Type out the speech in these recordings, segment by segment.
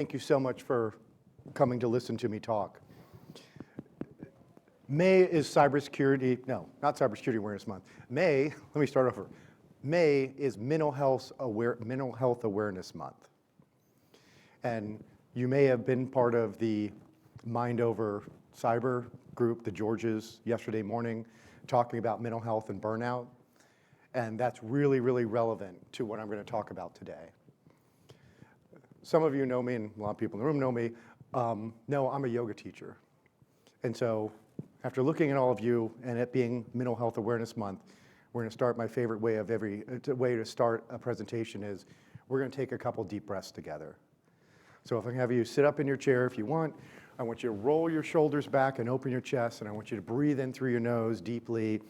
Thank you so much for coming to listen to me talk. May is cybersecurity, no, not Cybersecurity Awareness Month. May, let me start over. May is Mental Health Awareness Month. And you may have been part of the Mind Over Cyber group, the Georges, yesterday morning, talking about mental health and burnout. And that's really, really relevant to what I'm going to talk about today. Some of you know me, and a lot of people in the room know me. No, I'm a yoga teacher. And so after looking at all of you and it being Mental Health Awareness Month, we're going to start my favorite way of way to start a presentation is we're going to take a couple deep breaths together. So if I can have you sit up in your chair if you want, I want you to roll your shoulders back and open your chest, and I want you to breathe in through your nose deeply,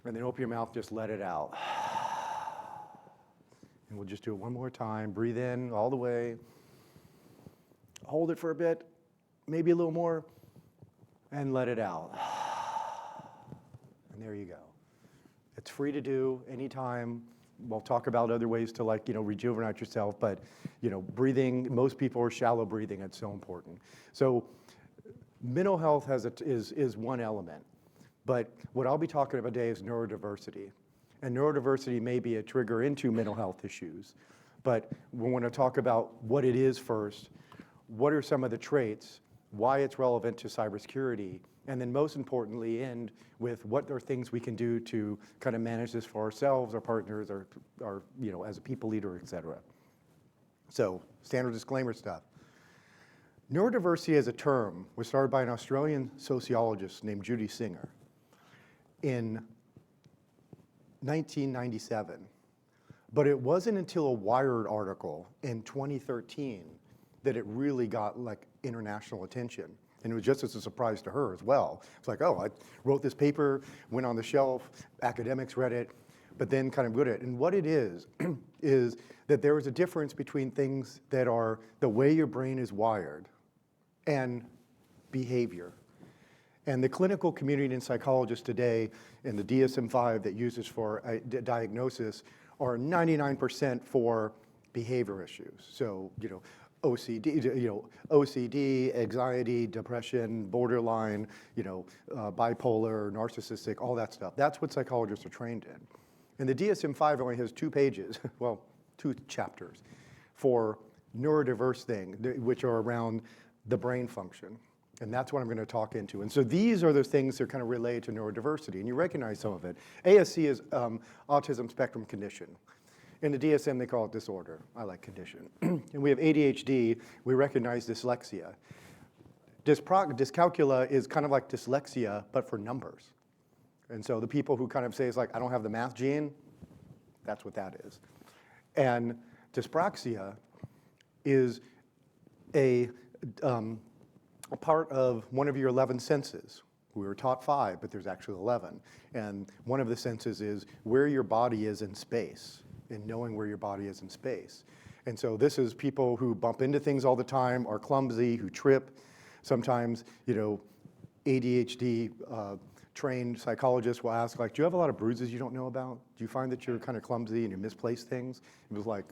and then open your mouth, just let it out. And we'll just do it one more time. Breathe in all the way. Hold it for a bit, maybe a little more, and let it out. And there you go. It's free to do anytime. We'll talk about other ways to rejuvenate yourself, but breathing, most people are shallow breathing. It's so important. So mental health is one element, but what I'll be talking about today is neurodiversity. And neurodiversity may be a trigger into mental health issues, but we want to talk about what it is first, what are some of the traits, why it's relevant to cybersecurity, and then most importantly end with what are things we can do to kind of manage this for ourselves, our partners, our as a people leader, et cetera. So standard disclaimer stuff. Neurodiversity as a term was started by an Australian sociologist named Judy Singer in 1997, but it wasn't until a Wired article in 2013 that it really got international attention. And it was just as a surprise to her as well. It's like, oh, I wrote this paper, went on the shelf, academics read it, but then kind of good at it. And what it is, is that there is a difference between things that are the way your brain is wired and behavior. And the clinical community and psychologists today in the DSM-5 that uses for diagnosis are 99% for behavior issues. So, OCD, anxiety, depression, borderline, bipolar, narcissistic, all that stuff. That's what psychologists are trained in. And the DSM-5 only has 2 pages, well, 2 chapters for neurodiverse things, which are around the brain function. And that's what I'm going to talk into. And so these are the things that are kind of related to neurodiversity, and you recognize some of it. ASC is autism spectrum condition. In the DSM, they call it disorder. I like condition. And we have ADHD. We recognize dyslexia. Dyscalculia is kind of like dyslexia, but for numbers. And so the people who kind of say it's like, I don't have the math gene, that's what that is. And dyspraxia is a part of one of your 11 senses. We were taught 5, but there's actually 11. And one of the senses is where your body is in space, and knowing where your body is in space. And so this is people who bump into things all the time, are clumsy, who trip. Sometimes, ADHD trained psychologists will ask, do you have a lot of bruises you don't know about? Do you find that you're kind of clumsy and you misplace things? It was like,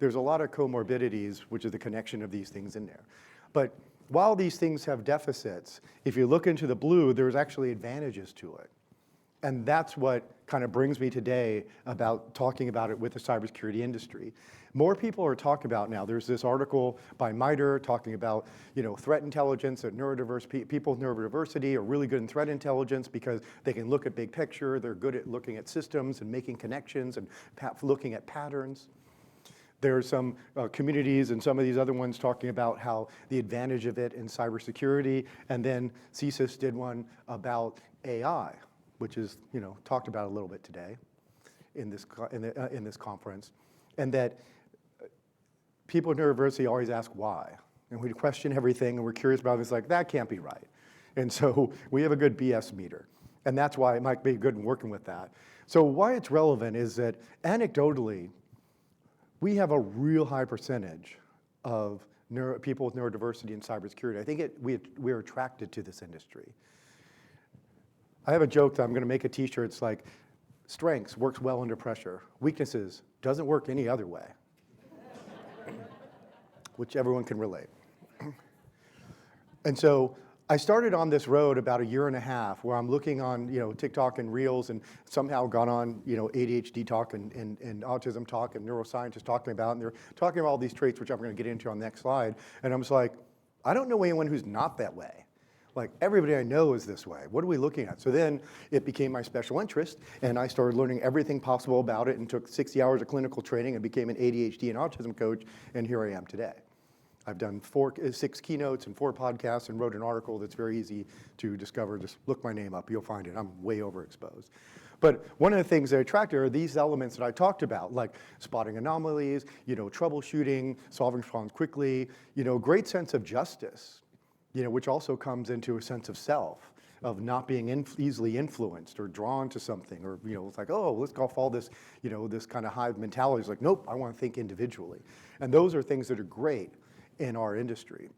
there's a lot of comorbidities, which is the connection of these things in there. But while these things have deficits, if you look into the blue, there's actually advantages to it. And that's what kind of brings me today about talking about it with the cybersecurity industry. More people are talking about now. There's this article by MITRE talking about, threat intelligence, that neurodiverse people with neurodiversity are really good in threat intelligence because they can look at big picture. They're good at looking at systems and making connections and looking at patterns. There are some communities and some of these other ones talking about how the advantage of it in cybersecurity, and then CSIS did one about AI, which is talked about a little bit today in this conference, and that people with neurodiversity always ask why, and we question everything, and we're curious about it. It's like that can't be right, and so we have a good BS meter, and that's why it might be good in working with that. So why it's relevant is that anecdotally, we have a real high percentage of people with neurodiversity in cybersecurity. I think we're attracted to this industry. I have a joke that I'm going to make a t-shirt. It's like, strengths, works well under pressure. Weaknesses, doesn't work any other way. which everyone can relate. And so I started on this road about a year and a half where I'm looking on, TikTok and Reels, and somehow got on, ADHD talk and autism talk and neuroscientists talking about, and they're talking about all these traits, which I'm going to get into on the next slide. And I'm just like, I don't know anyone who's not that way. Like, everybody I know is this way. What are we looking at? So then it became my special interest, and I started learning everything possible about it and took 60 hours of clinical training and became an ADHD and autism coach, and here I am today. I've done 6 keynotes and 4 podcasts and wrote an article that's very easy to discover. Just look my name up, you'll find it. I'm way overexposed. But one of the things that attracted are these elements that I talked about, like spotting anomalies, troubleshooting, solving problems quickly, great sense of justice, which also comes into a sense of self, of not being easily influenced or drawn to something, or it's like, oh, let's go follow this, this kind of hive mentality. It's like, nope, I want to think individually. And those are things that are great in our industry.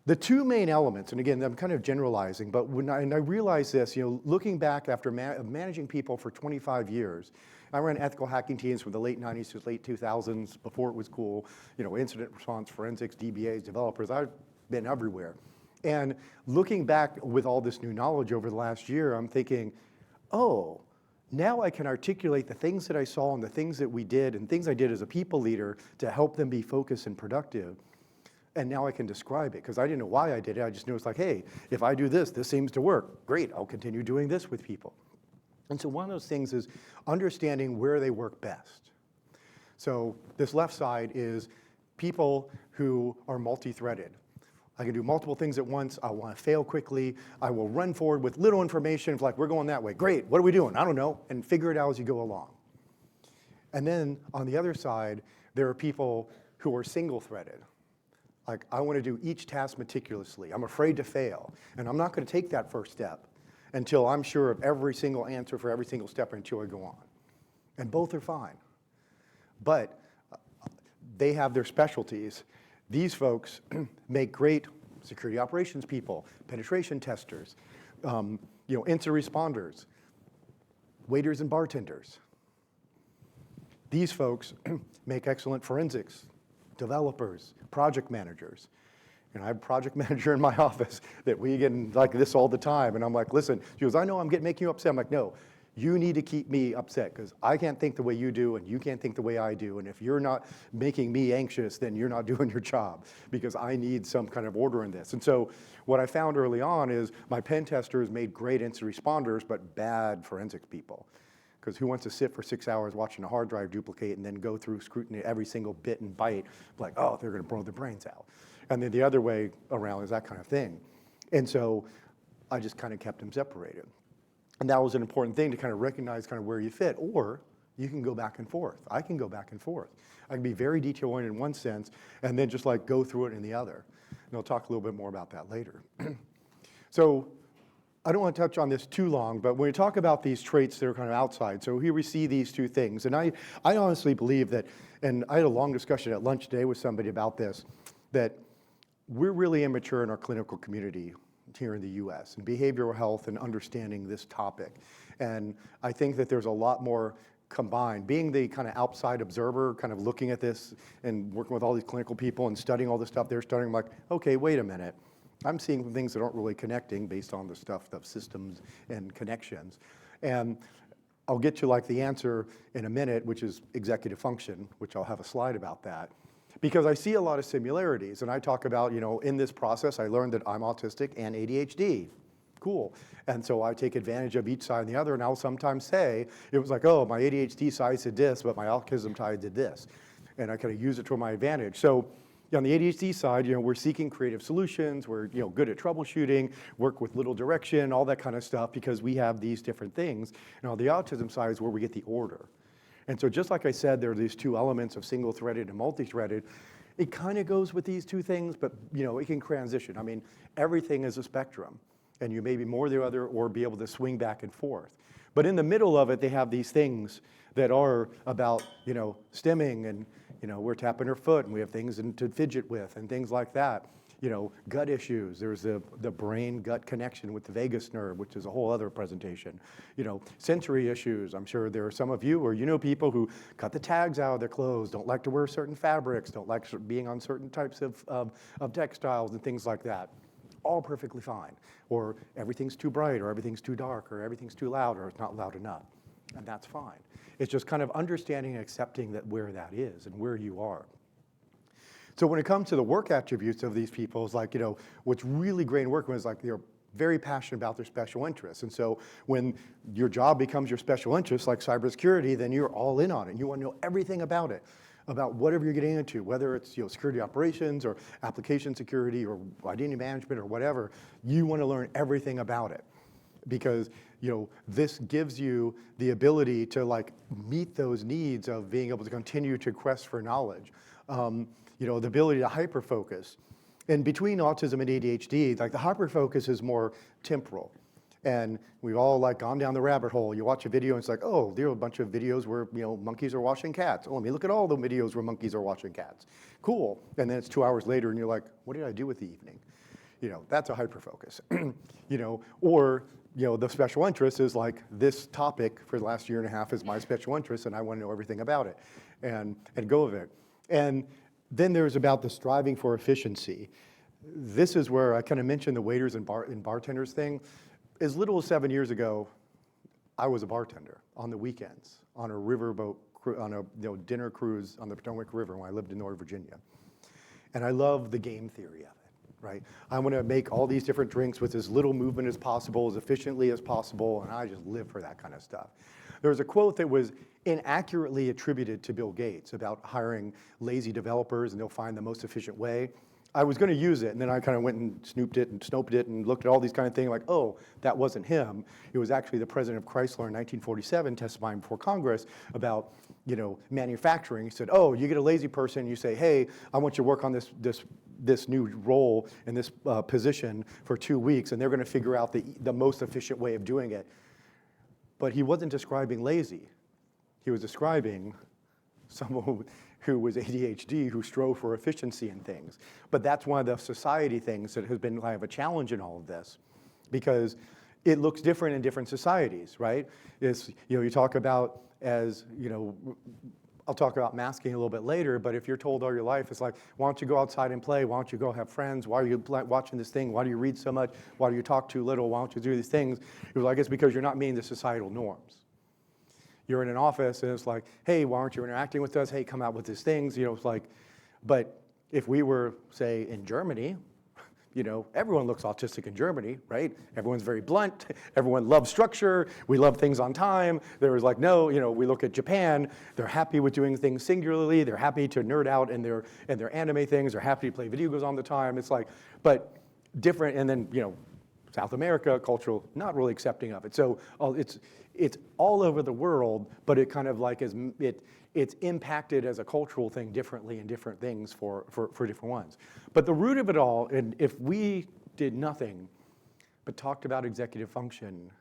The 2 main elements, and again, I'm kind of generalizing, but when I realized this, looking back after managing people for 25 years, I ran ethical hacking teams from the late 90s to the late 2000s, before it was cool, incident response, forensics, DBAs, developers. I've been everywhere. And looking back with all this new knowledge over the last year, I'm thinking, oh, now I can articulate the things that I saw and the things that we did and things I did as a people leader to help them be focused and productive. And now I can describe it, because I didn't know why I did it. I just knew it's like, hey, if I do this, this seems to work. Great, I'll continue doing this with people. And so one of those things is understanding where they work best. So this left side is people who are multi-threaded. I can do multiple things at once. I want to fail quickly. I will run forward with little information. It's like, we're going that way. Great, what are we doing? I don't know. And figure it out as you go along. And then on the other side, there are people who are single-threaded. Like, I want to do each task meticulously. I'm afraid to fail. And I'm not going to take that first step until I'm sure of every single answer for every single step until I go on. And both are fine. But they have their specialties. These folks make great security operations people, penetration testers, incident responders, waiters and bartenders. These folks make excellent forensics, developers, project managers. And I have a project manager in my office that we get like this all the time. And I'm like, listen, she goes, I know I'm making you upset. I'm like, no, you need to keep me upset, because I can't think the way you do and you can't think the way I do. And if you're not making me anxious, then you're not doing your job, because I need some kind of order in this. And so what I found early on is my pen testers made great incident responders, but bad forensics people. Because who wants to sit for 6 hours watching a hard drive duplicate and then go through scrutiny every single bit and byte, like, oh, they're going to blow their brains out. And then the other way around is that kind of thing. And so I just kind of kept them separated. And that was an important thing to kind of recognize kind of where you fit, or you can go back and forth. I can go back and forth. I can be very detail-oriented in one sense and then just like go through it in the other. And I'll talk a little bit more about that later. So I don't want to touch on this too long, but when we talk about these traits that are kind of outside, so here we see these 2 things. And I honestly believe that, and I had a long discussion at lunch today with somebody about this, that we're really immature in our clinical community here in the US in behavioral health and understanding this topic. And I think that there's a lot more combined. Being the kind of outside observer, kind of looking at this and working with all these clinical people and studying all this stuff, they're studying like, okay, wait a minute. I'm seeing things that aren't really connecting based on the stuff of systems and connections. And I'll get to like the answer in a minute, which is executive function, which I'll have a slide about that. Because I see a lot of similarities, and I talk about, in this process, I learned that I'm autistic and ADHD. Cool. And so I take advantage of each side and the other, and I'll sometimes say, it was like, oh, my ADHD side did this, but my autism side did this. And I kind of use it to my advantage. So on the ADHD side, we're seeking creative solutions, we're good at troubleshooting, work with little direction, all that kind of stuff, because we have these different things. And on the autism side is where we get the order. And so just like I said, there are these 2 elements of single-threaded and multi-threaded. It kind of goes with these 2 things, but it can transition. I mean, everything is a spectrum, and you may be more the other or be able to swing back and forth. But in the middle of it, they have these things that are about, stimming, and we're tapping our foot, and we have things to fidget with and things like that. gut issues. There's the brain-gut connection with the vagus nerve, which is a whole other presentation. Sensory issues. I'm sure there are some of you or people who cut the tags out of their clothes, don't like to wear certain fabrics, don't like being on certain types of textiles and things like that. All perfectly fine. Or everything's too bright, or everything's too dark, or everything's too loud, or it's not loud enough. And that's fine. It's just kind of understanding and accepting that where that is and where you are. So when it comes to the work attributes of these people, it's like, what's really great in working is like they're very passionate about their special interests. And so when your job becomes your special interest, like cybersecurity, then you're all in on it. You want to know everything about it, about whatever you're getting into, whether it's security operations or application security or identity management or whatever. You want to learn everything about it because this gives you the ability to like meet those needs of being able to continue to quest for knowledge. The ability to hyper-focus. And between autism and ADHD, like the hyper-focus is more temporal. And we've all like gone down the rabbit hole. You watch a video and it's like, oh, there are a bunch of videos where monkeys are washing cats. Oh, let me look at all the videos where monkeys are washing cats. Cool. And then it's 2 hours later and you're like, what did I do with the evening? That's a hyper-focus. Or the special interest is like this topic for the last year and a half is my special interest and I want to know everything about it and go with it. And then there's about the striving for efficiency. This is where I kind of mentioned the waiters and bartenders thing. As little as 7 years ago, I was a bartender on the weekends on a riverboat, on a dinner cruise on the Potomac River when I lived in Northern Virginia. And I love the game theory of it, right? I want to make all these different drinks with as little movement as possible, as efficiently as possible, and I just live for that kind of stuff. There was a quote that was inaccurately attributed to Bill Gates about hiring lazy developers and they'll find the most efficient way. I was going to use it, and then I kind of went and snooped it and looked at all these kind of things like, oh, that wasn't him. It was actually the president of Chrysler in 1947 testifying before Congress about manufacturing. He said, oh, you get a lazy person, you say, hey, I want you to work on this new role in this position for 2 weeks, and they're going to figure out the most efficient way of doing it. But he wasn't describing lazy. He was describing someone who was ADHD, who strove for efficiency in things. But that's one of the society things that has been kind of a challenge in all of this, because it looks different in different societies, right? You talk about I'll talk about masking a little bit later, but if you're told all your life, it's like, why don't you go outside and play? Why don't you go have friends? Why are you watching this thing? Why do you read so much? Why do you talk too little? Why don't you do these things? It was like, it's because you're not meeting the societal norms. You're in an office and it's like, hey, why aren't you interacting with us? Hey, come out with these things. It's like, but if we were, say, in Germany, everyone looks autistic in Germany, right? Everyone's very blunt. Everyone loves structure. We love things on time. There was like, no, we look at Japan. They're happy with doing things singularly. They're happy to nerd out in their anime things. They're happy to play video games all the time. It's like, but different. And then, South America, cultural, not really accepting of it. So it's all over the world, but it kind of like it's impacted as a cultural thing differently in different things for different ones. But the root of it all, and if we did nothing but talked about executive function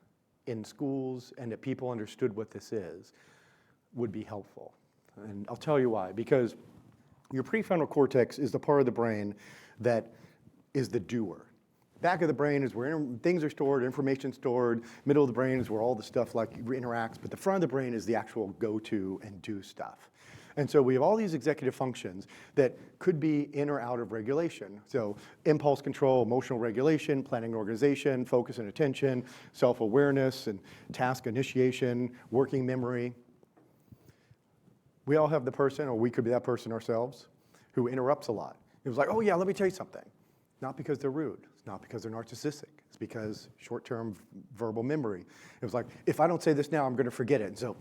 in schools and that people understood what this is, would be helpful. And I'll tell you why. Because your prefrontal cortex is the part of the brain that is the doer. Back of the brain is where things are stored, information stored. Middle of the brain is where all the stuff like interacts. But the front of the brain is the actual go-to and do stuff. And so we have all these executive functions that could be in or out of regulation. So impulse control, emotional regulation, planning and organization, focus and attention, self-awareness and task initiation, working memory. We all have the person, or we could be that person ourselves, who interrupts a lot. It was like, oh yeah, let me tell you something. Not because they're rude. It's not because they're narcissistic. It's because short-term verbal memory. It was like, if I don't say this now, I'm going to forget it. And so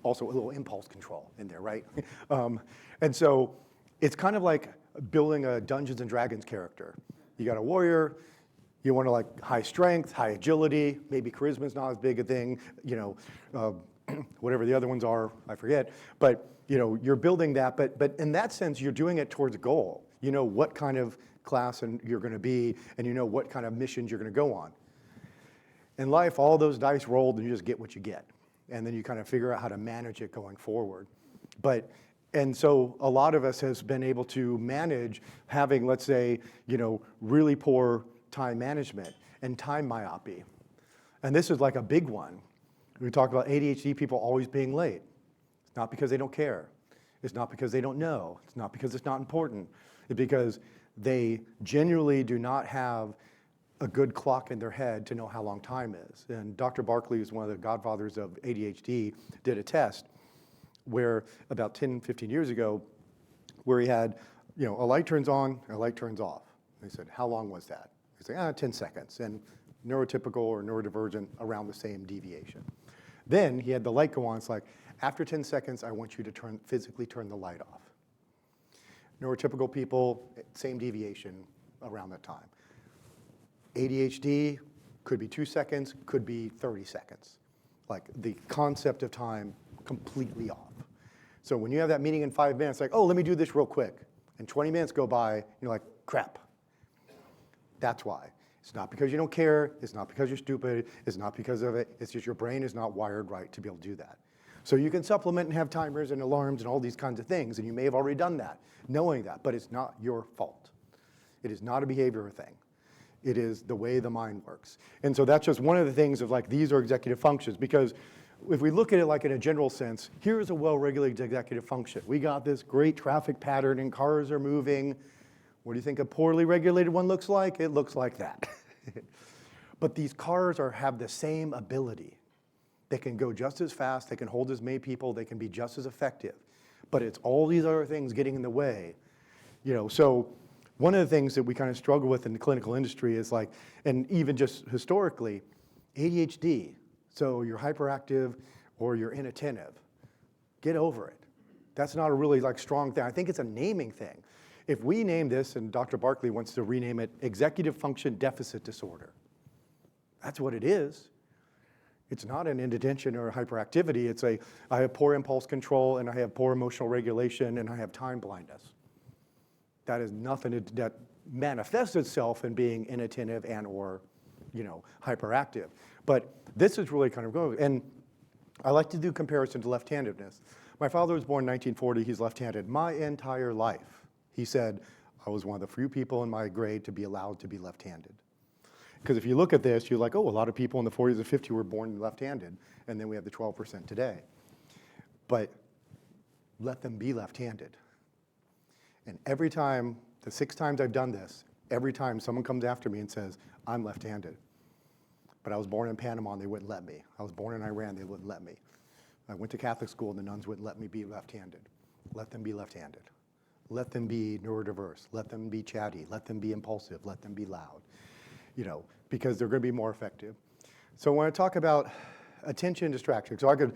also a little impulse control in there, right? And so it's kind of like building a Dungeons and Dragons character. You got a warrior. You want to like high strength, high agility. Maybe charisma's not as big a thing. Whatever the other ones are, I forget. But you're building that. But in that sense, you're doing it towards a goal. You know what kind of class and you're going to be, and you know what kind of missions you're going to go on. In life, all those dice rolled, and you just get what you get. And then you kind of figure out how to manage it going forward. But And so a lot of us has been able to manage having, let's say, really poor time management and time myopy. And this is like a big one. We talk about ADHD people always being late. It's not because they don't care. It's not because they don't know. It's not because it's not important. It's because they genuinely do not have a good clock in their head to know how long time is. And Dr. Barkley, who's one of the godfathers of ADHD, did a test where about 10, 15 years ago, where he had, a light turns on, a light turns off. They said, how long was that? He said, 10 seconds. And neurotypical or neurodivergent around the same deviation. Then he had the light go on. It's like, after 10 seconds, I want you to physically turn the light off. Neurotypical people, same deviation around that time. ADHD could be 2 seconds, could be 30 seconds. Like the concept of time completely off. So when you have that meeting in 5 minutes, like, oh, let me do this real quick. And 20 minutes go by, you're like, crap. That's why. It's not because you don't care, it's not because you're stupid, it's not because of it, it's just your brain is not wired right to be able to do that. So you can supplement and have timers and alarms and all these kinds of things, and you may have already done that, knowing that, but it's not your fault. It is not a behavior thing. It is the way the mind works. And so that's just one of the things of like, these are executive functions, because if we look at it like in a general sense, here's a well-regulated executive function. We got this great traffic pattern and cars are moving. What do you think a poorly regulated one looks like? It looks like that. But these cars have the same ability. They can go just as fast, they can hold as many people, they can be just as effective. But it's all these other things getting in the way. So one of the things that we kind of struggle with in the clinical industry is like, and even just historically, ADHD. So you're hyperactive or you're inattentive. Get over it. That's not a really strong thing. I think it's a naming thing. If we name this, and Dr. Barkley wants to rename it, executive function deficit disorder. That's what it is. It's not an inattention or hyperactivity. It's I have poor impulse control, and I have poor emotional regulation, and I have time blindness. That is nothing that manifests itself in being inattentive and or, hyperactive. But this is really kind of going, and I like to do comparison to left-handedness. My father was born in 1940, he's left-handed. My entire life, he said, I was one of the few people in my grade to be allowed to be left-handed. Because if you look at this, you're like, oh, a lot of people in the 40s and 50s were born left-handed, and then we have the 12% today. But let them be left-handed. And every time, the 6 times I've done this, every time someone comes after me and says, I'm left-handed. But I was born in Panama and they wouldn't let me. I was born in Iran, they wouldn't let me. I went to Catholic school and the nuns wouldn't let me be left-handed. Let them be left-handed. Let them be neurodiverse. Let them be chatty. Let them be impulsive. Let them be loud. Because they're going to be more effective. So when I talk about attention distraction, so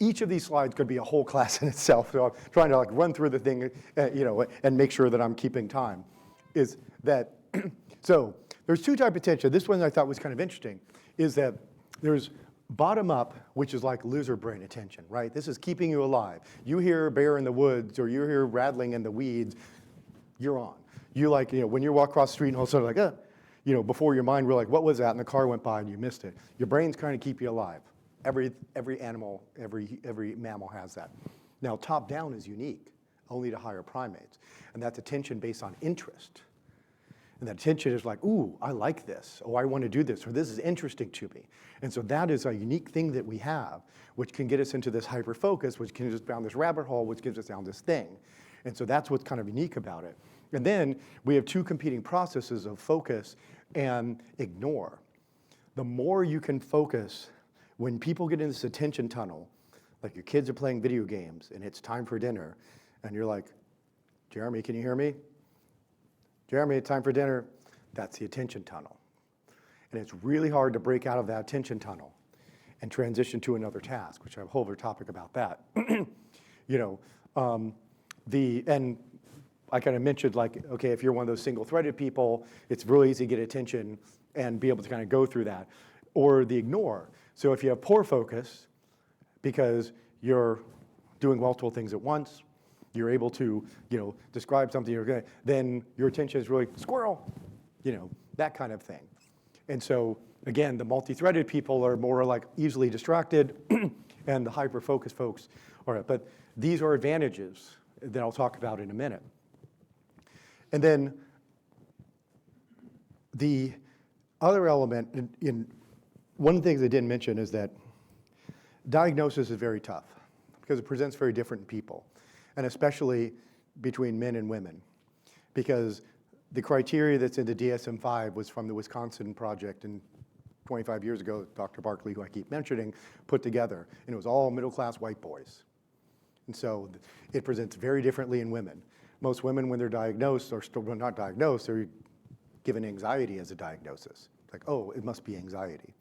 each of these slides could be a whole class in itself. So I'm trying to run through the thing, and make sure that I'm keeping time. Is that, so there's 2 types of attention. This one I thought was kind of interesting, is that there's bottom up, which is like lizard brain attention, right? This is keeping you alive. You hear a bear in the woods, or you hear rattling in the weeds, you're on. You when you walk across the street and all of a sudden before your mind, we're like, what was that? And the car went by and you missed it. Your brain's kind of keep you alive. Every animal, every mammal has that. Now, top down is unique, only to higher primates. And that's attention based on interest. And that attention is like, ooh, I like this. Oh, I want to do this. Or this is interesting to me. And so that is a unique thing that we have, which can get us into this hyper-focus, which can get us down this rabbit hole, which gives us down this thing. And so that's what's kind of unique about it. And then we have 2 competing processes of focus and ignore. The more you can focus, when people get in this attention tunnel, like your kids are playing video games and it's time for dinner, and you're like, Jeremy, can you hear me? Jeremy, time for dinner. That's the attention tunnel. And it's really hard to break out of that attention tunnel and transition to another task, which I have a whole other topic about that. And I kind of mentioned okay, if you're one of those single-threaded people, it's really easy to get attention and be able to kind of go through that. Or the ignore. So if you have poor focus, because you're doing multiple things at once, you're able to, describe something, then your attention is really squirrel, that kind of thing. And so, again, the multi-threaded people are more easily distracted, and the hyper-focused folks are, but these are advantages that I'll talk about in a minute. And then the other element, one of the things I didn't mention is that diagnosis is very tough because it presents very different in people, and especially between men and women, because the criteria that's in the DSM-5 was from the Wisconsin project and 25 years ago, Dr. Barkley, who I keep mentioning, put together, and it was all middle-class white boys. And so it presents very differently in women. Most women, when they're diagnosed, or still not diagnosed, they're given anxiety as a diagnosis. Like, oh, it must be anxiety.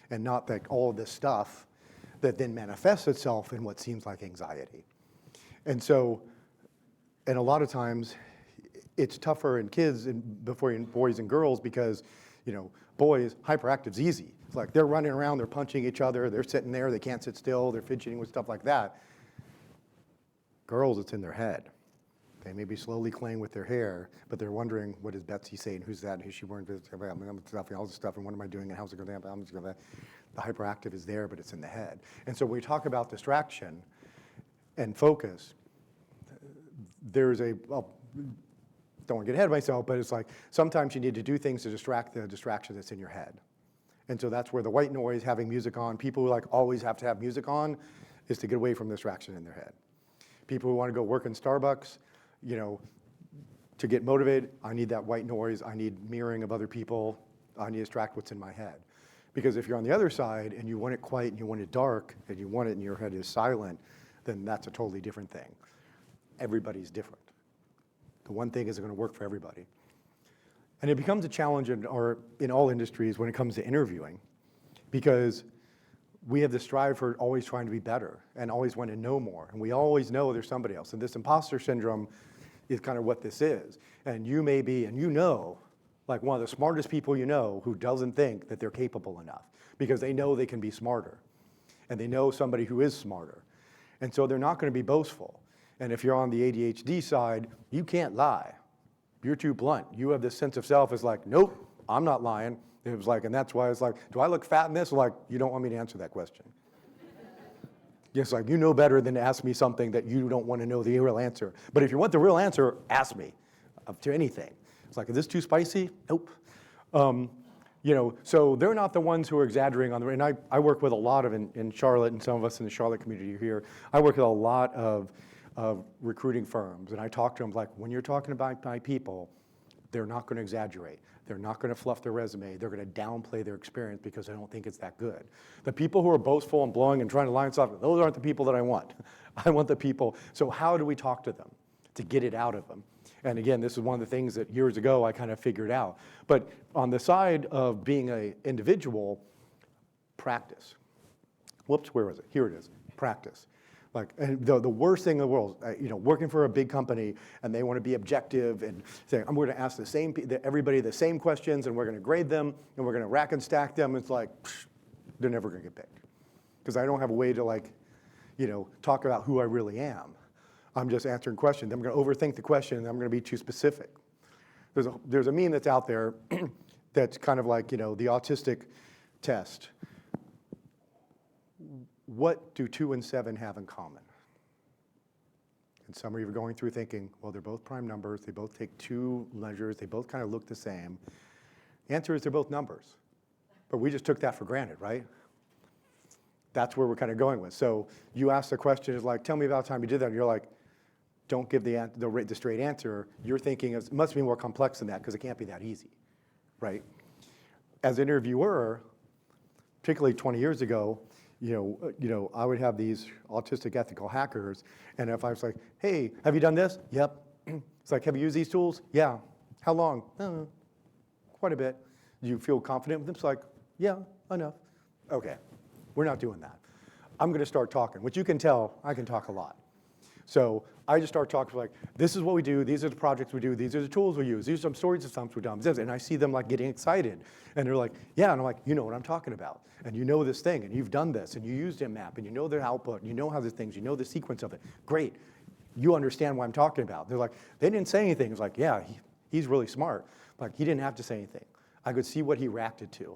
And not that all of this stuff that then manifests itself in what seems like anxiety. And so, and a lot of times, it's tougher in kids before in boys and girls because, boys, hyperactive's easy. It's like they're running around, they're punching each other, they're sitting there, they can't sit still, they're fidgeting with stuff like that. Girls, it's in their head. They may be slowly playing with their hair, but they're wondering, what is Betsy saying? Who's that? Who's she wearing? All this stuff, and what am I doing? And how's it going to The hyperactive is there, but it's in the head. And so when we talk about distraction and focus, there's don't want to get ahead of myself, but it's like sometimes you need to do things to distract the distraction that's in your head. And so that's where the white noise, having music on, people who always have to have music on, is to get away from distraction in their head. People who want to go work in Starbucks, to get motivated, I need that white noise, I need mirroring of other people, I need to distract what's in my head. Because if you're on the other side and you want it quiet and you want it dark and you want it and your head is silent, then that's a totally different thing. Everybody's different. The one thing isn't going to work for everybody. And it becomes a challenge in all industries when it comes to interviewing, because we have this strive for always trying to be better and always want to know more. And we always know there's somebody else. And this imposter syndrome is kind of what this is. And you may be, and like one of the smartest people who doesn't think that they're capable enough because they know they can be smarter. And they know somebody who is smarter. And so they're not going to be boastful. And if you're on the ADHD side, you can't lie. You're too blunt. You have this sense of self as like, nope, I'm not lying. It was like, and that's why it's like, do I look fat in this? Like, you don't want me to answer that question. It's like, you know better than to ask me something that you don't want to know the real answer. But if you want the real answer, ask me to anything. It's like, is this too spicy? Nope. So they're not the ones who are exaggerating on the, and I work with a lot of, in Charlotte, and some of us in the Charlotte community here, I work with a lot of recruiting firms, and I talk to them like, when you're talking about my people, they're not going to exaggerate. They're not going to fluff their resume. They're going to downplay their experience because they don't think it's that good. The people who are boastful and blowing and trying to line stuff, those aren't the people that I want. I want the people. So how do we talk to them to get it out of them? And again, this is one of the things that years ago I kind of figured out. But on the side of being an individual, practice. Whoops, where was it? Here it is, practice. Like, and the worst thing in the world, working for a big company and they want to be objective and say, I'm going to ask everybody the same questions and we're going to grade them and we're going to rack and stack them. It's like, they're never going to get picked. Because I don't have a way to talk about who I really am. I'm just answering questions. I'm going to overthink the question and I'm going to be too specific. There's a meme that's out there that's kind of like, the autistic test. What do 2 and 7 have in common? And some of you are going through thinking, well, they're both prime numbers. They both take 2 measures. They both kind of look the same. The answer is they're both numbers. But we just took that for granted, right? That's where we're kind of going with. So you ask the question, is like, tell me about the time you did that. And you're like, don't give the straight answer. You're thinking it must be more complex than that because it can't be that easy, right? As an interviewer, particularly 20 years ago, I would have these autistic ethical hackers, and if I was like, hey, have you done this? Yep. It's like, have you used these tools? Yeah. How long? Quite a bit. Do you feel confident with them? It's like, yeah, enough. Okay, we're not doing that. I'm going to start talking, which you can tell I can talk a lot. So I just start talking like, this is what we do, these are the projects we do, these are the tools we use, these are some stories of something we've done. And I see them like getting excited. And they're like, yeah, and I'm like, you know what I'm talking about. And you know this thing, and you've done this, and you used InMap, and you know their output, and you know how the things, you know the sequence of it. Great, you understand what I'm talking about. They're like, they didn't say anything. It's like, yeah, he's really smart. Like, he didn't have to say anything. I could see what he reacted to.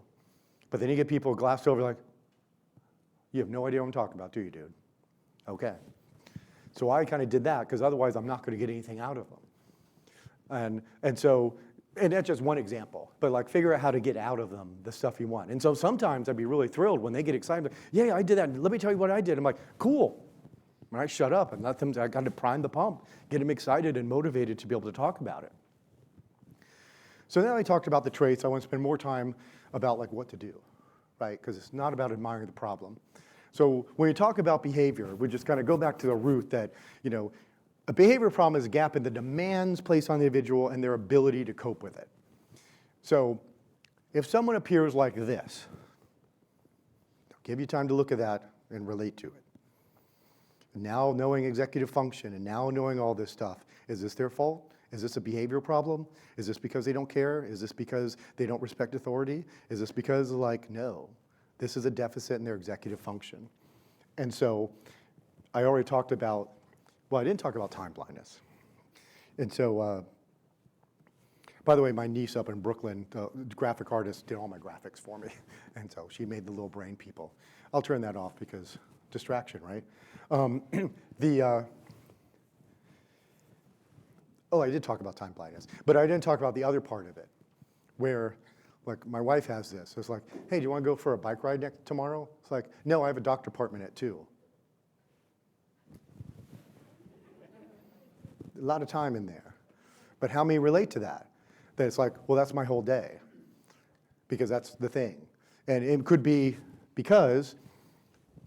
But then you get people glassed over like, you have no idea what I'm talking about, do you, dude? Okay. So I kind of did that because otherwise I'm not going to get anything out of them. And that's just one example, but like figure out how to get out of them the stuff you want. And so sometimes I'd be really thrilled when they get excited. Like, yeah, I did that. Let me tell you what I did. I'm like, cool. And I shut up and let them, I got to prime the pump, get them excited and motivated to be able to talk about it. So then I talked about the traits. I want to spend more time about like what to do, right? Because it's not about admiring the problem. So when you talk about behavior, we just kind of go back to the root that, you know, a behavior problem is a gap in the demands placed on the individual and their ability to cope with it. So if someone appears like this, I'll give you time to look at that and relate to it. Now knowing executive function and now knowing all this stuff, is this their fault? Is this a behavior problem? Is this because they don't care? Is this because they don't respect authority? Is this because like, no, this is a deficit in their executive function. And so I already talked about, well, I didn't talk about time blindness. And so, by the way, my niece up in Brooklyn, the graphic artist, did all my graphics for me. And so she made the little brain people. I'll turn that off because distraction, right? Oh, I did talk about time blindness, but I didn't talk about the other part of it, where, like, my wife has this. It's like, hey, do you want to go for a bike ride tomorrow? It's like, no, I have a doctor appointment at 2. A lot of time in there. But how many relate to that? That it's like, well, that's my whole day, because that's the thing. And it could be because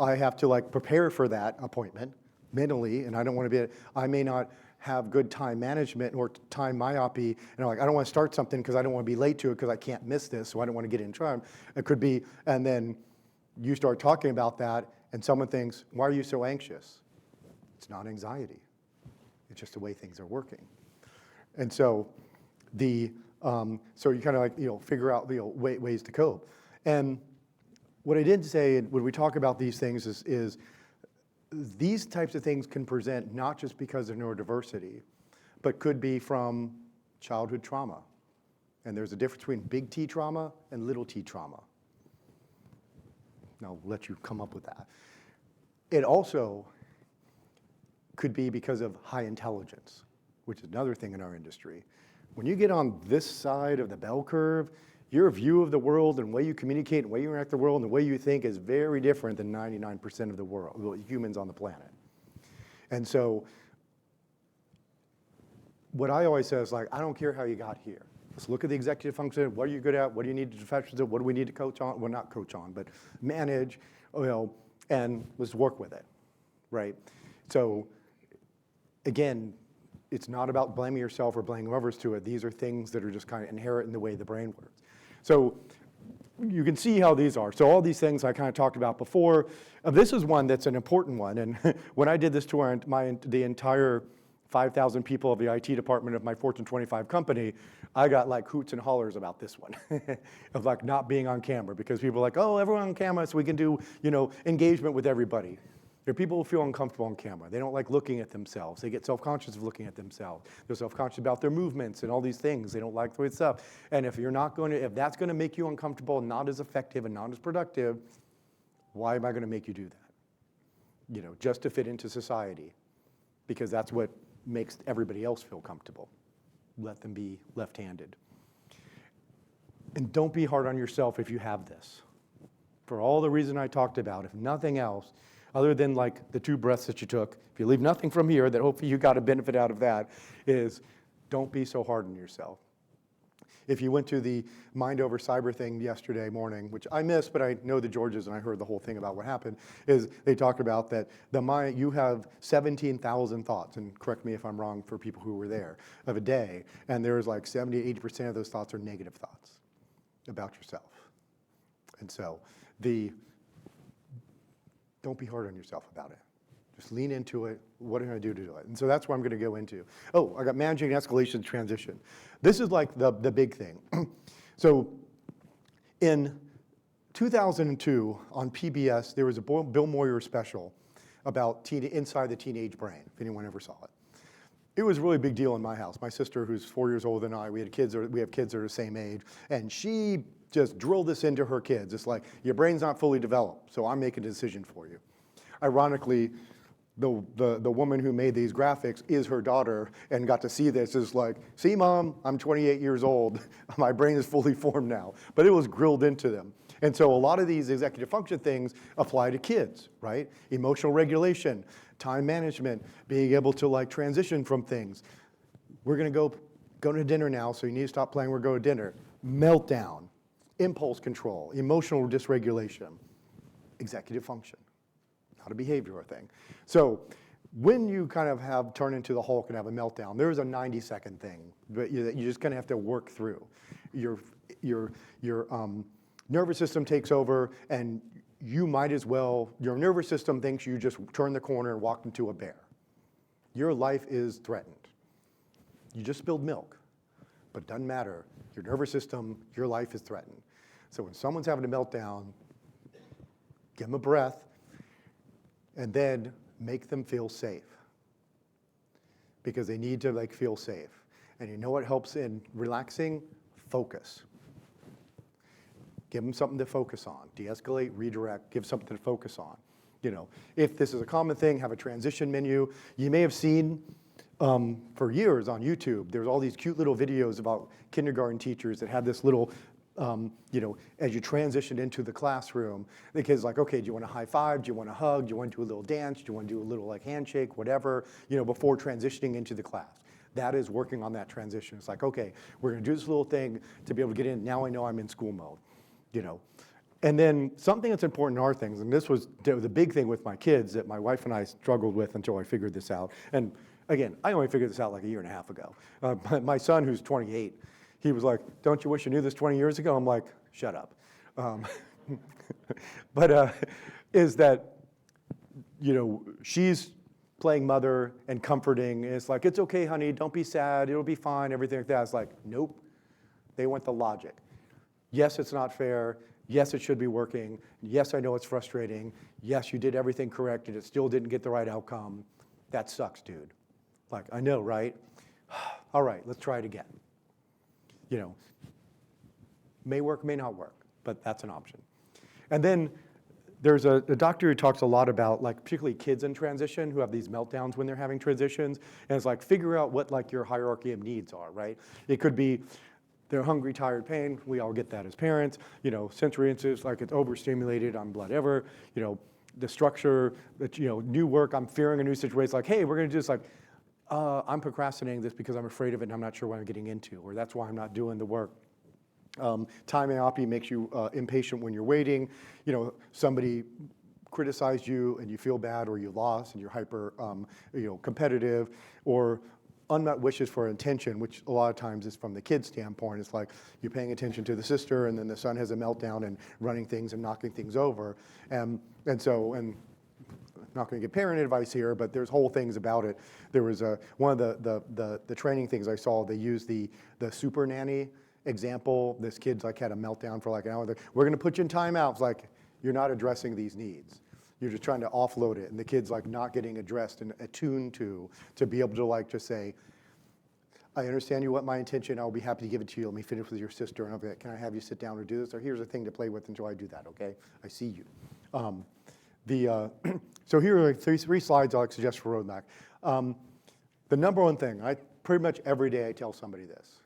I have to like prepare for that appointment mentally, and I don't want to be, I may not have good time management or time myopy, and I'm like, I don't want to start something because I don't want to be late to it because I can't miss this, so I don't want to get in trouble. It could be, and then you start talking about that, and someone thinks, why are you so anxious? It's not anxiety. It's just the way things are working. And so so you kind of like, figure out, ways to cope. And what I did say when we talk about these things is these types of things can present not just because of neurodiversity, but could be from childhood trauma. And there's a difference between big T trauma and little t trauma. And I'll let you come up with that. It also could be because of high intelligence, which is another thing in our industry. When you get on this side of the bell curve, your view of the world and the way you communicate and the way you interact with the world and the way you think is very different than 99% of the world, humans on the planet. And so what I always say is like, I don't care how you got here. Let's look at the executive function. What are you good at? What do you need to professionalize? What do we need to coach on? Well, not coach on, but manage, and let's work with it, right? So again, it's not about blaming yourself or blaming others to it. These are things that are just kind of inherent in the way the brain works. So you can see how these are. So all these things I kind of talked about before. This is one that's an important one. And when I did this to the entire 5,000 people of the IT department of my Fortune 25 company, I got like hoots and hollers about this one of like not being on camera, because people are like, oh, everyone on camera so we can do, engagement with everybody. There are people who feel uncomfortable on camera. They don't like looking at themselves. They get self-conscious of looking at themselves. They're self-conscious about their movements and all these things. They don't like the way it's up. And if that's going to make you uncomfortable, not as effective and not as productive, why am I going to make you do that? Just to fit into society, because that's what makes everybody else feel comfortable. Let them be left-handed. And don't be hard on yourself if you have this. For all the reason I talked about, if nothing else, other than like the 2 breaths that you took, if you leave nothing from here, that hopefully you got a benefit out of that, is don't be so hard on yourself. If you went to the Mind Over Cyber thing yesterday morning, which I missed, but I know the Georges and I heard the whole thing about what happened, is they talked about that you have 17,000 thoughts, and correct me if I'm wrong for people who were there, of a day, and there's like 70 to 80% of those thoughts are negative thoughts about yourself. And so don't be hard on yourself about it. Just lean into it. What am I going to do to do it? And so that's what I'm going to go into. Oh, I got managing escalation transition. This is like the big thing. So in 2002 on PBS, there was a Bill Moyer special about inside the teenage brain, if anyone ever saw it. It was a really big deal in my house. My sister, who's 4 years older than I, we have kids that are the same age, and she just drilled this into her kids. It's like, your brain's not fully developed, so I'm making a decision for you. Ironically, the woman who made these graphics is her daughter and got to see this is like, see, Mom, I'm 28 years old. My brain is fully formed now. But it was grilled into them. And so a lot of these executive function things apply to kids, right? Emotional regulation, time management, being able to like transition from things. We're gonna go to dinner now, so you need to stop playing, we're going to dinner. Meltdown, impulse control, emotional dysregulation, executive function, not a behavioral thing. So when you kind of have turn into the Hulk and have a meltdown, there's a 90-second thing that you just kind of have to work through. Your nervous system takes over, and you might as well, your nervous system thinks you just turned the corner and walked into a bear. Your life is threatened. You just spilled milk, but it doesn't matter. Your nervous system, your life is threatened. So when someone's having a meltdown, give them a breath, and then make them feel safe. Because they need to like feel safe. And you know what helps in relaxing? Focus. Give them something to focus on. De-escalate, redirect, give something to focus on. You know, if this is a common thing, have a transition menu. You may have seen for years on YouTube, there's all these cute little videos about kindergarten teachers that have this little, you know, as you transition into the classroom, the kid's like, okay, do you want to high five? Do you want to hug? Do you want to do a little dance? Do you want to do a little like handshake, whatever, you know, before transitioning into the class. That is working on that transition. It's like, okay, we're going to do this little thing to be able to get in. Now I know I'm in school mode, you know. And then something that's important in our things, and this was the big thing with my kids that my wife and I struggled with until I figured this out. And again, I only figured this out like a year and a half ago. My son, who's 28, he was like, don't you wish you knew this 20 years ago? I'm like, shut up. Is that, you know, she's playing mother and comforting. And it's like, it's okay, honey, don't be sad, it'll be fine, everything like that. It's like, nope, they went the logic. Yes, it's not fair. Yes, it should be working. Yes, I know it's frustrating. Yes, you did everything correct and it still didn't get the right outcome. That sucks, dude. Like, I know, right? All right, let's try it again. You know, may work, may not work, but that's an option. And then there's a doctor who talks a lot about, like, particularly kids in transition who have these meltdowns when they're having transitions. And it's like, figure out what, like, your hierarchy of needs are, right? It could be they're hungry, tired, pain. We all get that as parents. You know, sensory instincts, like it's overstimulated, I'm whatever. You know, the structure, that, you know, new work, I'm fearing a new situation. It's like, hey, we're going to do this, like, I'm procrastinating this because I'm afraid of it and I'm not sure what I'm getting into, or that's why I'm not doing the work. Time myopia makes you impatient when you're waiting. You know, somebody criticized you and you feel bad, or you lost and you're hyper, you know, competitive, or unmet wishes for attention, which a lot of times is from the kid's standpoint. It's like you're paying attention to the sister, and then the son has a meltdown and running things and knocking things over, and I'm not going to give parent advice here, but there's whole things about it. There was one of the training things I saw. They used the super nanny example. This kid's like had a meltdown for like an hour. We're going to put you in timeout. It's like, you're not addressing these needs. You're just trying to offload it, and the kid's like not getting addressed and attuned to be able to like just say, I understand you want my attention. I'll be happy to give it to you. Let me finish with your sister. And I'll be like, can I have you sit down or do this? Or here's a thing to play with until I do that, okay? I see you. So here are three slides I'll suggest for roadmap. The number one thing, pretty much every day I tell somebody this: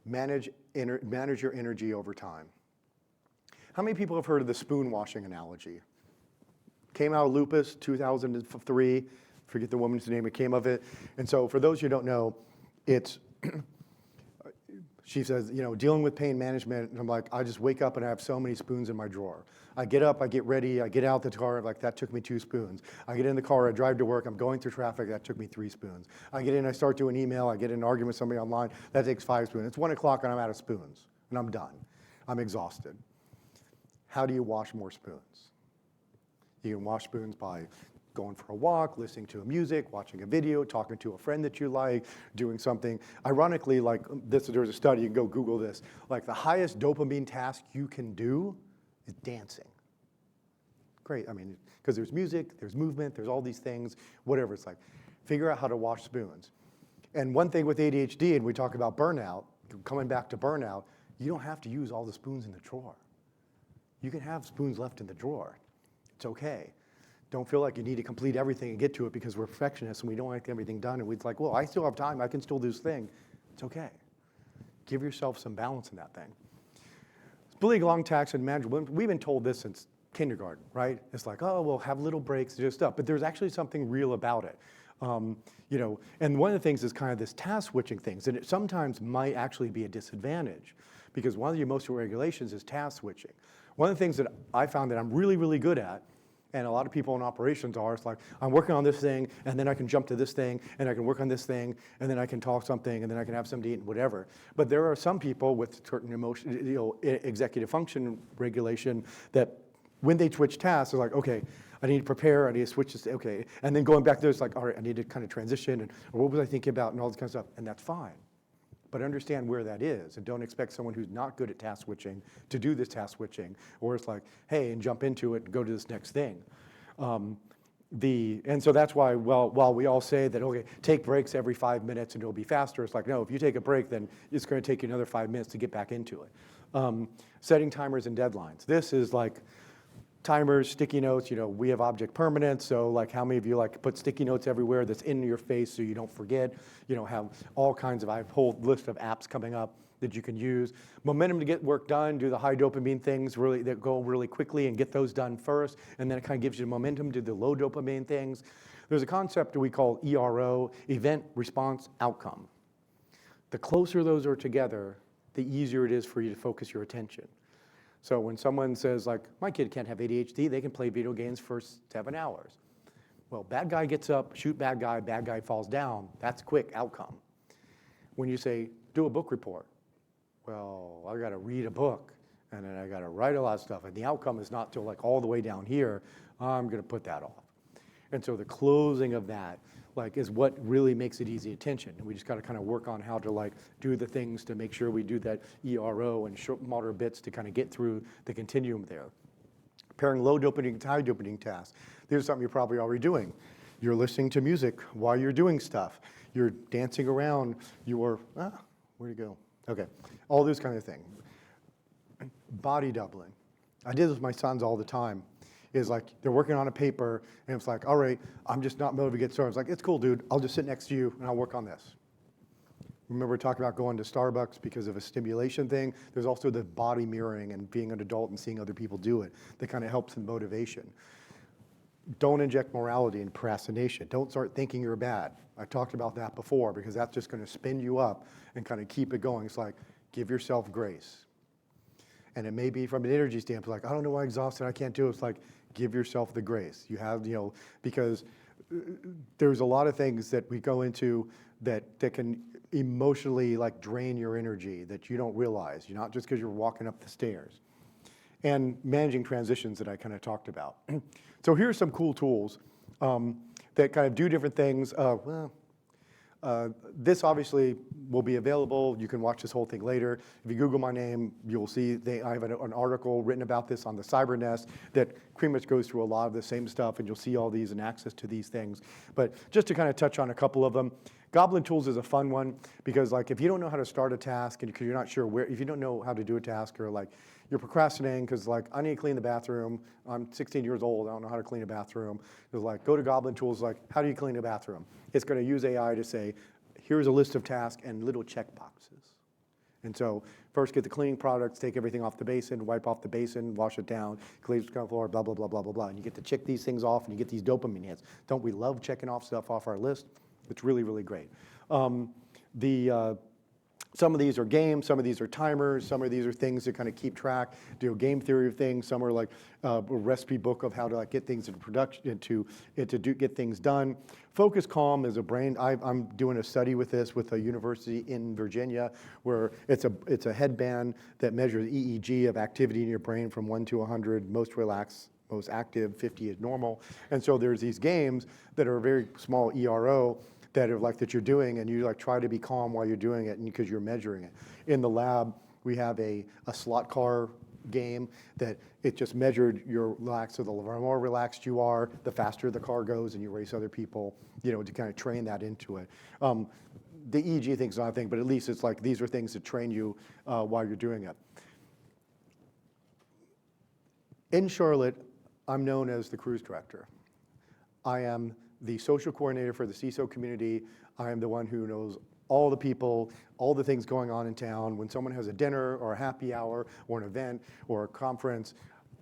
manage your energy over time. How many people have heard of the spoon washing analogy? Came out of Lupus, 2003. Forget the woman's name, it came of it. And so for those who don't know, it's, she says, you know, dealing with pain management, and I'm like, I just wake up and I have so many spoons in my drawer. I get up, I get ready, I get out the car, I'm like, that took me 2 spoons. I get in the car, I drive to work, I'm going through traffic, that took me 3 spoons. I get in, I start doing email, I get in an argument with somebody online, that takes 5 spoons. It's 1 o'clock and I'm out of spoons, and I'm done. I'm exhausted. How do you wash more spoons? You can wash spoons by going for a walk, listening to music, watching a video, talking to a friend that you like, doing something. Ironically, like this, there's a study, you can go Google this, like the highest dopamine task you can do is dancing. Great, I mean, because there's music, there's movement, there's all these things, whatever it's like. Figure out how to wash spoons. And one thing with ADHD, and we talk about burnout, coming back to burnout, you don't have to use all the spoons in the drawer. You can have spoons left in the drawer. It's okay. Don't feel like you need to complete everything and get to it because we're perfectionists and we don't like everything done. And we're like, well, I still have time. I can still do this thing. It's okay. Give yourself some balance in that thing. Splitting long tasks and management, we've been told this since kindergarten, right? It's like, oh, we'll have little breaks, do stuff. But there's actually something real about it. And one of the things is kind of this task switching things. And it sometimes might actually be a disadvantage because one of the emotional regulations is task switching. One of the things that I found that I'm really, really good at, and a lot of people in operations are, it's like, I'm working on this thing, and then I can jump to this thing, and I can work on this thing, and then I can talk something, and then I can have something to eat, and whatever. But there are some people with certain executive function regulation that when they switch tasks, they're like, okay, I need to prepare, I need to switch this, okay. And then going back there, it's like, all right, I need to kind of transition, and what was I thinking about, and all this kind of stuff, and that's fine. But understand where that is, and don't expect someone who's not good at task switching to do this task switching, or it's like, hey, and jump into it and go to this next thing. And so that's why, while we all say that, okay, take breaks every 5 minutes and it'll be faster, it's like, no, if you take a break, then it's going to take you another 5 minutes to get back into it. Setting timers and deadlines. This is like timers, sticky notes, we have object permanence, so like how many of you like put sticky notes everywhere that's in your face so you don't forget, have all kinds of, I have a whole list of apps coming up that you can use. Momentum to get work done, do the high dopamine things really that go really quickly and get those done first, and then it kind of gives you momentum to the low dopamine things. There's a concept that we call ERO, event, response, outcome. The closer those are together, the easier it is for you to focus your attention. So when someone says like, my kid can't have ADHD, they can play video games for 7 hours. Well, bad guy gets up, shoot bad guy falls down, that's quick outcome. When you say, do a book report, well, I gotta read a book, and then I gotta write a lot of stuff, and the outcome is not till like all the way down here, I'm gonna put that off. And so the closing of that like is what really makes it easy attention. And we just got to kind of work on how to like do the things to make sure we do that ERO and short motor bits to kind of get through the continuum there. Pairing low dopamine to high dopamine tasks. This is something you're probably already doing. You're listening to music while you're doing stuff. You're dancing around. Where'd it go? Okay, all those kind of things. Body doubling. I did this with my sons all the time. Is like, they're working on a paper, and it's like, all right, I'm just not motivated to get started. It's like, it's cool, dude. I'll just sit next to you, and I'll work on this. Remember talking about going to Starbucks because of a stimulation thing? There's also the body mirroring and being an adult and seeing other people do it that kind of helps in motivation. Don't inject morality and procrastination. Don't start thinking you're bad. I talked about that before because that's just going to spin you up and kind of keep it going. It's like, give yourself grace. And it may be from an energy standpoint, like, I don't know why I'm exhausted, I can't do it. It's like, give yourself the grace. You have, because there's a lot of things that we go into that can emotionally like drain your energy that you don't realize. You're not just because you're walking up the stairs. And managing transitions that I kind of talked about. So here's some cool tools that kind of do different things. This obviously will be available. You can watch this whole thing later. If you Google my name, you'll see I have an article written about this on the Cybernest that pretty much goes through a lot of the same stuff, and you'll see all these and access to these things. But just to kind of touch on a couple of them, Goblin Tools is a fun one because like if you don't know how to start a task and because you're not sure where, if you don't know how to do a task or like you're procrastinating because like I need to clean the bathroom, I'm 16 years old, I don't know how to clean a bathroom. It's like go to Goblin Tools, like how do you clean a bathroom? It's going to use AI to say, here's a list of tasks and little check boxes. And so first get the cleaning products, take everything off the basin, wipe off the basin, wash it down, clean the floor, blah, blah, blah, blah, blah, blah. And you get to check these things off and you get these dopamine hits. Don't we love checking off stuff off our list? It's really, really great. Some of these are games, some of these are timers, some of these are things that kind of keep track, do a game theory of things. Some are like a recipe book of how to like get things into production, get things done. Focus Calm is a brain. I'm doing a study with this with a university in Virginia where it's a headband that measures EEG of activity in your brain from 1 to 100, most relaxed, most active, 50 is normal. And so there's these games that are a very small ERO that are like that you're doing, and you like try to be calm while you're doing it, and because you're measuring it. In the lab, we have a slot car game that it just measured your relax. So the more relaxed you are, the faster the car goes, and you race other people, to kind of train that into it. The EEG thing's not a thing, but at least it's like these are things that train you while you're doing it. In Charlotte, I'm known as the cruise director. I am the social coordinator for the CISO community. I am the one who knows all the people, all the things going on in town. When someone has a dinner or a happy hour or an event or a conference,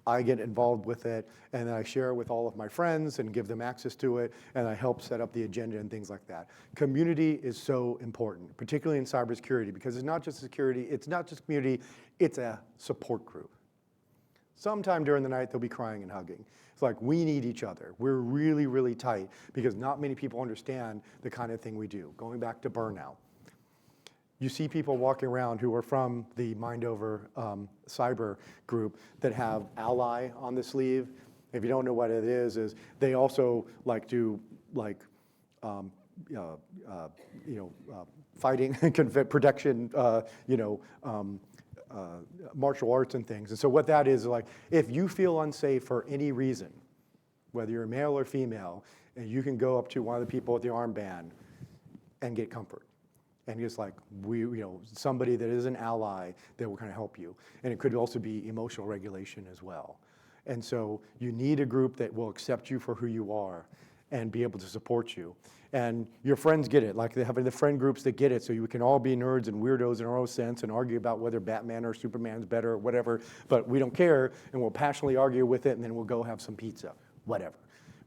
I get involved with it, and then I share it with all of my friends and give them access to it, and I help set up the agenda and things like that. Community is so important, particularly in cybersecurity, because it's not just security, it's not just community, it's a support group. Sometime during the night, they'll be crying and hugging. It's like, we need each other. We're really, really tight, because not many people understand the kind of thing we do. Going back to burnout. You see people walking around who are from the Mindover cyber group that have Ally on the sleeve. If you don't know what it is they also like do fighting, protection, martial arts and things. And so what that is like, if you feel unsafe for any reason, whether you're male or female, and you can go up to one of the people with the armband and get comfort. And just like, somebody that is an ally that will kind of help you. And it could also be emotional regulation as well. And so you need a group that will accept you for who you are and be able to support you. And your friends get it, like they have the friend groups that get it, so you can all be nerds and weirdos in our own sense and argue about whether Batman or Superman's better or whatever, but we don't care, and we'll passionately argue with it, and then we'll go have some pizza, whatever,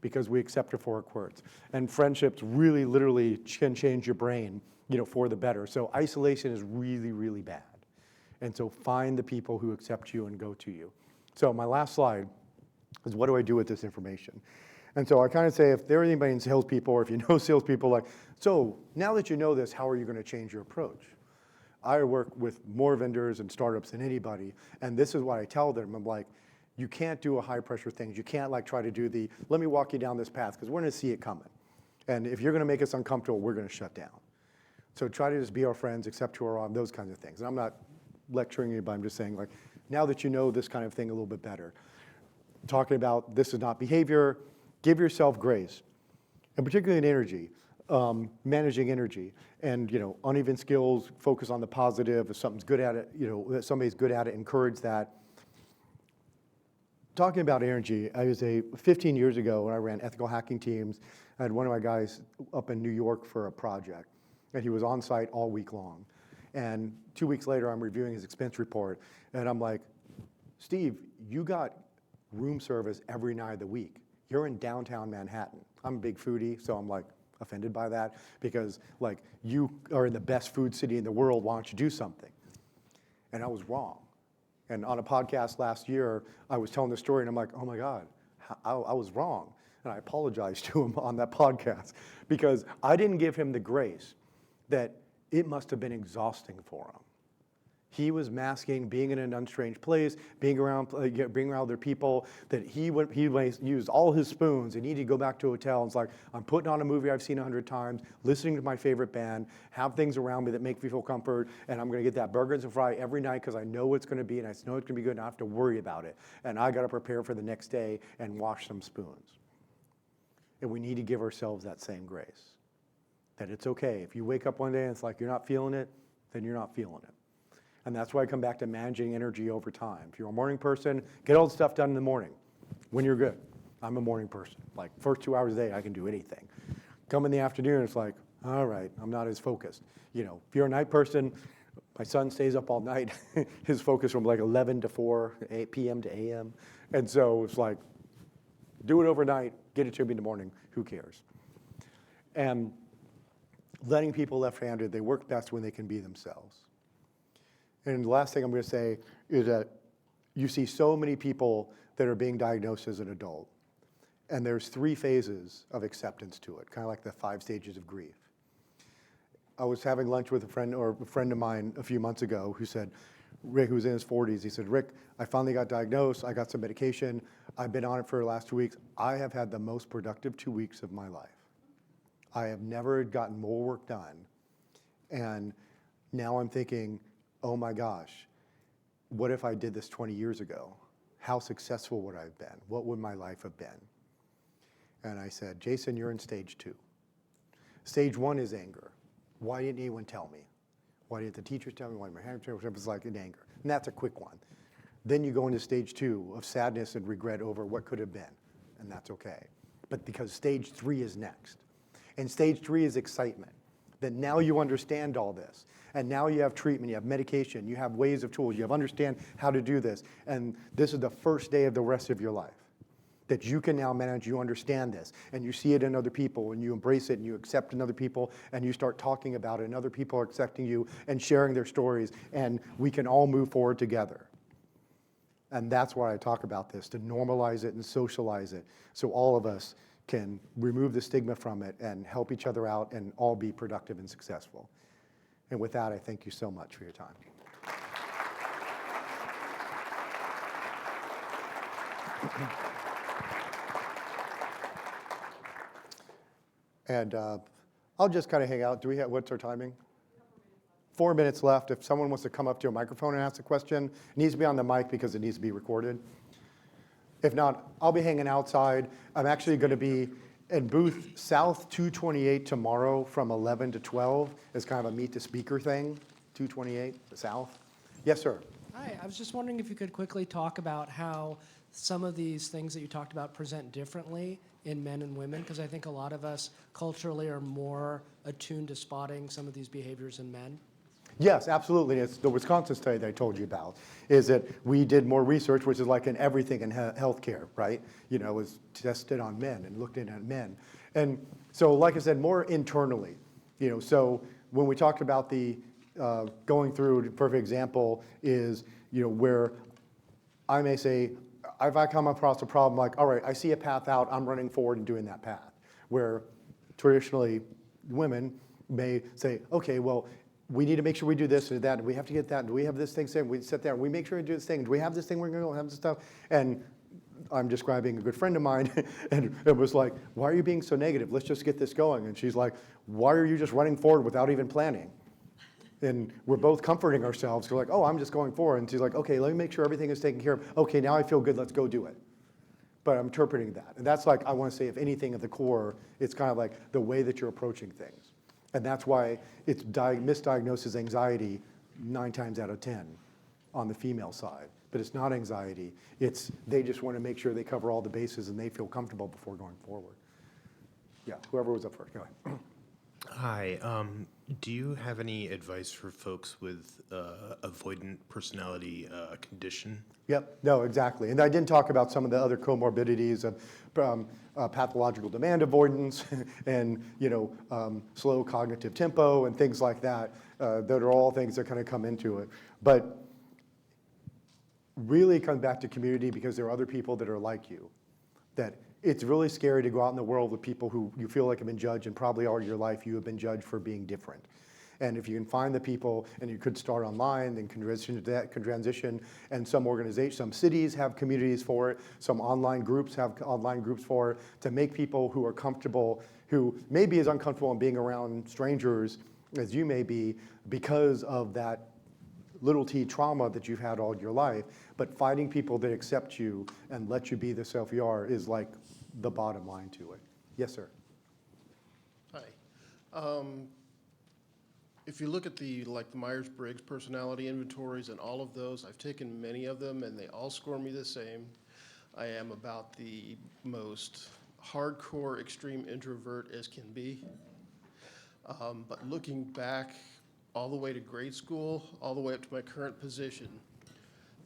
because we accept it for our quirks. And friendships really, literally can change your brain, for the better. So isolation is really, really bad. And so find the people who accept you and go to you. So my last slide is, what do I do with this information? And so I kind of say, if there are anybody in salespeople, or if you know salespeople, like, so now that you know this, how are you going to change your approach? I work with more vendors and startups than anybody, and this is what I tell them. I'm like, you can't do a high pressure things. You can't like try to do let me walk you down this path, because we're going to see it coming. And if you're going to make us uncomfortable, we're going to shut down. So try to just be our friends, accept who are on, those kinds of things. And I'm not lecturing anybody, I'm just saying, like, now that you know this kind of thing a little bit better, talking about this is not behavior, give yourself grace. And particularly in energy, managing energy. And uneven skills, focus on the positive. If something's good at it, that somebody's good at it, encourage that. Talking about energy, 15 years ago when I ran ethical hacking teams, I had one of my guys up in New York for a project. And he was on site all week long. And 2 weeks later, I'm reviewing his expense report, and I'm like, Steve, you got room service every night of the week. You're in downtown Manhattan. I'm a big foodie, so I'm like offended by that, because like, you are in the best food city in the world, why don't you do something? And I was wrong. And on a podcast last year, I was telling the story, and I'm like, oh my God, I was wrong. And I apologized to him on that podcast, because I didn't give him the grace that it must have been exhausting for him. He was masking being in an unstrange place, being around other people, that he used all his spoons and needed to go back to a hotel. And it's like, I'm putting on a movie I've seen 100 times, listening to my favorite band, have things around me that make me feel comfort, and I'm gonna get that burgers and fry every night because I know it's gonna be, and I know it's gonna be good, and I don't have to worry about it. And I gotta prepare for the next day and wash some spoons. And we need to give ourselves that same grace. That it's okay. If you wake up one day and it's like you're not feeling it, then you're not feeling it. And that's why I come back to managing energy over time. If you're a morning person, get all the stuff done in the morning when you're good. I'm a morning person. Like, first 2 hours a day, I can do anything. Come in the afternoon, it's like, all right, I'm not as focused. If you're a night person, my son stays up all night. His focus from like 11 to 4, 8 p.m. to a.m. And so it's like, do it overnight, get it to me in the morning, who cares? And letting people left-handed, they work best when they can be themselves. And the last thing I'm going to say is that you see so many people that are being diagnosed as an adult. And there's 3 phases of acceptance to it, kind of like the 5 stages of grief. I was having lunch with a friend of mine a few months ago who said, Rick, who's in his 40s, he said, Rick, I finally got diagnosed, I got some medication, I've been on it for the last 2 weeks. I have had the most productive 2 weeks of my life. I have never gotten more work done. And now I'm thinking, oh my gosh, what if I did this 20 years ago? How successful would I have been? What would my life have been? And I said, Jason, you're in stage 2. Stage 1 is anger. Why didn't anyone tell me? Why didn't the teachers tell me? Why didn't my parents tell me? It was like in anger. And that's a quick one. Then you go into stage 2 of sadness and regret over what could have been. And that's okay. but because stage 3 is next. And stage 3 is excitement, that now you understand all this. And now you have treatment, you have medication, you have ways of tools, you have understand how to do this. And this is the first day of the rest of your life. That you can now manage, you understand this, and you see it in other people, and you embrace it, and you accept in other people, and you start talking about it, and other people are accepting you and sharing their stories, and we can all move forward together. And that's why I talk about this, to normalize it and socialize it, so all of us can remove the stigma from it and help each other out and all be productive and successful. And with that, I thank you so much for your time. And I'll just kind of hang out. Do we have, what's our timing? 4 minutes left. If someone wants to come up to a microphone and ask a question, it needs to be on the mic because it needs to be recorded. If not, I'll be hanging outside. I'm actually going to be in booth South 228 tomorrow from 11 to 12. It's kind of a meet the speaker thing, 228 South. Yes, sir. Hi, I was just wondering if you could quickly talk about how some of these things that you talked about present differently in men and women, because I think a lot of us culturally are more attuned to spotting some of these behaviors in men. Yes, absolutely. It's the Wisconsin study that I told you about, is that we did more research, which is like in everything in healthcare, right? You know, it was tested on men and looked at men. And so, like I said, more internally, you know, so when we talked about the going through, perfect example is, you know, where I may say, if I come across a problem like, all right, I see a path out, I'm running forward and doing that path. Where traditionally women may say, okay, well, we need to make sure we do this or that. Do we have to get that? Do we have this thing? We sit there. We make sure we do this thing. Do we have this thing? We're going to have this stuff. And I'm describing a good friend of mine, and it was like, why are you being so negative? Let's just get this going. And she's like, why are you just running forward without even planning? And we're both comforting ourselves. We're like, oh, I'm just going forward. And she's like, okay, let me make sure everything is taken care of. Okay, now I feel good. Let's go do it. But I'm interpreting that. And that's like, I want to say, if anything at the core, it's kind of like the way that you're approaching things. And that's why it's misdiagnosed anxiety 9 times out of 10 on the female side. But it's not anxiety. It's they just want to make sure they cover all the bases and they feel comfortable before going forward. Yeah, whoever was up first, go ahead. Hi, do you have any advice for folks with avoidant personality condition? Yep, no, exactly. And I didn't talk about some of the other comorbidities of pathological demand avoidance and, you know, slow cognitive tempo and things like that. That are all things that kind of come into it. But really it comes back to community, because there are other people that are like you. That it's really scary to go out in the world with people who you feel like have been judged, and probably all your life you have been judged for being different. And if you can find the people, and you could start online, then can transition, and some organizations, some cities have communities for it, some online groups have online groups for it, to make people who are comfortable, who may be as uncomfortable in being around strangers as you may be because of that little t trauma that you've had all your life, but finding people that accept you and let you be the self you are is like the bottom line to it. Yes, sir. Hi. If you look at the Myers-Briggs personality inventories and all of those, I've taken many of them and they all score me the same. I am about the most hardcore extreme introvert as can be. But looking back all the way to grade school, all the way up to my current position,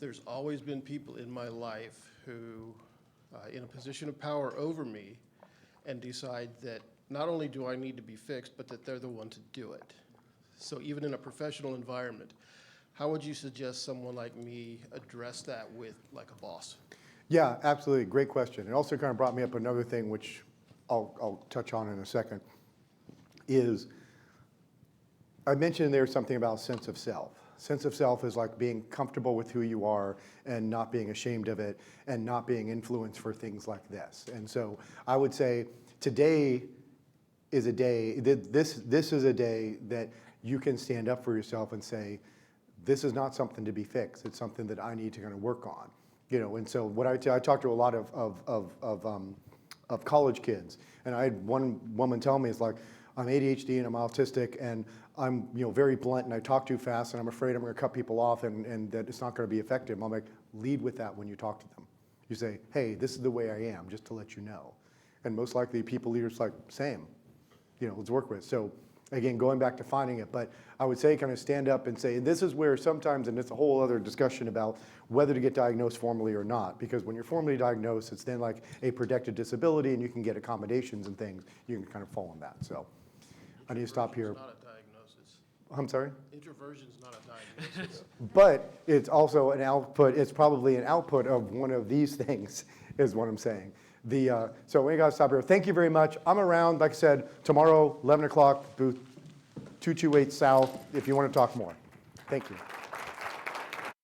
there's always been people in my life who, in a position of power over me, and decide that not only do I need to be fixed, but that they're the one to do it. So even in a professional environment, how would you suggest someone like me address that with like a boss? Yeah, absolutely. Great question. It also kind of brought me up another thing, which I'll touch on in a second, is I mentioned there's something about sense of self. Sense of self is like being comfortable with who you are and not being ashamed of it and not being influenced for things like this. And so I would say today is a day, this is a day that you can stand up for yourself and say, this is not something to be fixed. It's something that I need to kind of work on. You know, and so what I talk to a lot of college kids, and I had one woman tell me, it's like, I'm ADHD and I'm autistic and I'm very blunt and I talk too fast and I'm afraid I'm going to cut people off and that it's not going to be effective. I'm like, lead with that when you talk to them. You say, hey, this is the way I am, just to let you know. And most likely people leaders like, same, let's work with. So again, going back to finding it, but I would say kind of stand up and say, this is where sometimes, and it's a whole other discussion about whether to get diagnosed formally or not, because when you're formally diagnosed, it's then like a protected disability and you can get accommodations and things, you can kind of fall on that. So I need to stop here. Introversion's not a diagnosis. I'm sorry? Introversion's not a diagnosis. But it's also an output, it's probably an output of one of these things, is what I'm saying. So we got to stop here. Thank you very much. I'm around, like I said, tomorrow, 11 o'clock, booth 228 South, if you want to talk more. Thank you.